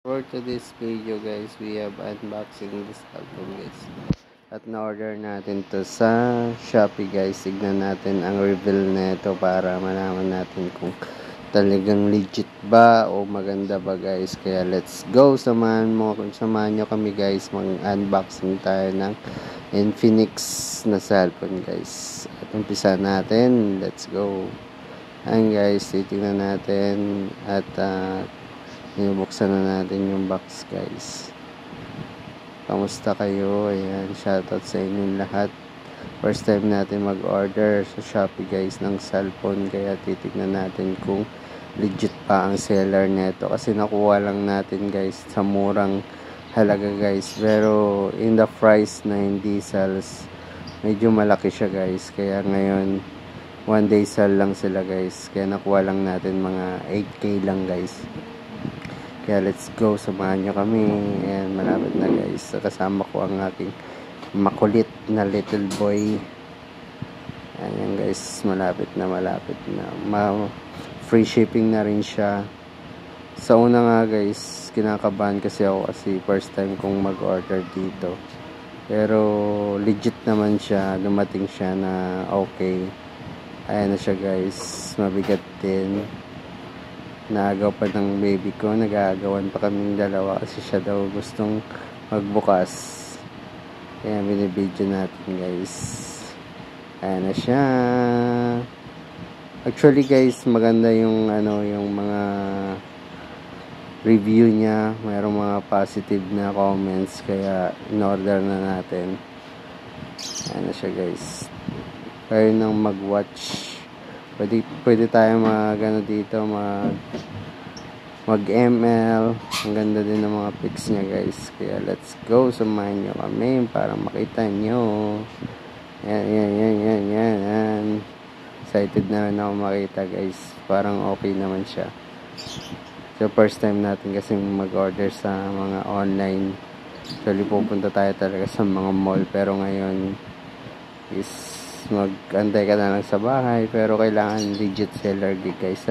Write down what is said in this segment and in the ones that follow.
For today's video guys, we have unboxing this album guys. At na-order natin to sa Shopee guys. Tignan natin ang reveal nito para malaman natin kung talagang legit ba o maganda ba guys. Kaya let's go, samahan nyo kami guys. Mag-unboxing tayo ng Infinix na cellphone guys. At umpisa natin, let's go. Ayan guys, titignan natin at binubuksan na natin yung box guys. Kamusta kayo? Ayan, shoutout sa inyong lahat. First time natin mag-order sa Shopee guys ng cellphone, kaya titignan natin kung legit pa ang seller neto kasi nakuha lang natin guys sa murang halaga guys, pero in the price na hindi sales medyo malaki siya guys, kaya ngayon one day sell lang sila guys, kaya nakuha lang natin mga 8k lang guys. Kaya let's go, samahan nyo kami. Ayan, malapit na guys. Kasama ko ang aking makulit na little boy. Ayan guys, malapit na. Free shipping na rin siya. Sa una nga guys, kinakabahan kasi ako kasi first time kong mag-order dito. Pero legit naman siya. Dumating siya na okay. Ayan na siya guys. Mabigat din. Naagaw pa ng baby ko. Nag-aagawan pa kaming dalawa kasi siya daw gustong magbukas. Kaya binibidyo natin guys. Ayan na siya. Actually guys, maganda yung yung mga review niya. Mayroong mga positive na comments, kaya in-order na natin. Ayan na siya guys. Kayo nang mag-watch. Pwede tayo dito mag-ML. Ang ganda din ng mga pics niya guys. Kaya let's go, samahan nyo kami para makita nyo. Yan. Excited na rin ako makita guys. Parang okay naman siya. So first time natin kasi mag-order sa mga online. Actually pupunta tayo talaga sa mga mall, pero ngayon is mag-antay ka na lang sa bahay, pero kailangan legit seller di guys.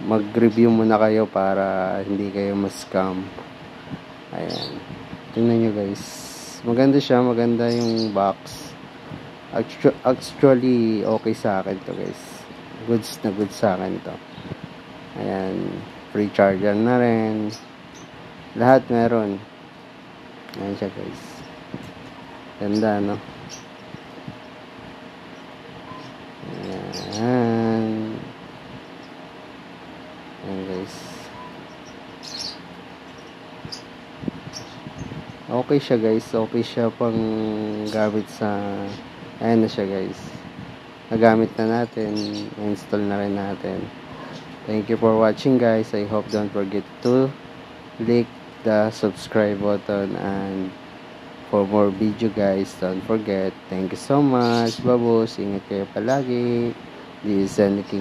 Mag-review muna kayo para hindi kayo ma-scam. Ayan, tingnan nyo guys, maganda siya, maganda yung box. Actually okay sa akin to guys, goods na goods sa akin to. Ayan, free charger na rin, lahat meron. Ayan siya guys, ganda no. Ayan guys, okay siya guys, okay siya pang gamit sa, ayan na siya guys, nagamit na natin, install na rin natin. Thank you for watching guys. I hope don't forget to click the subscribe button, and for more video guys, don't forget. Thank you so much, babos, ingat kayo palagi. This is King.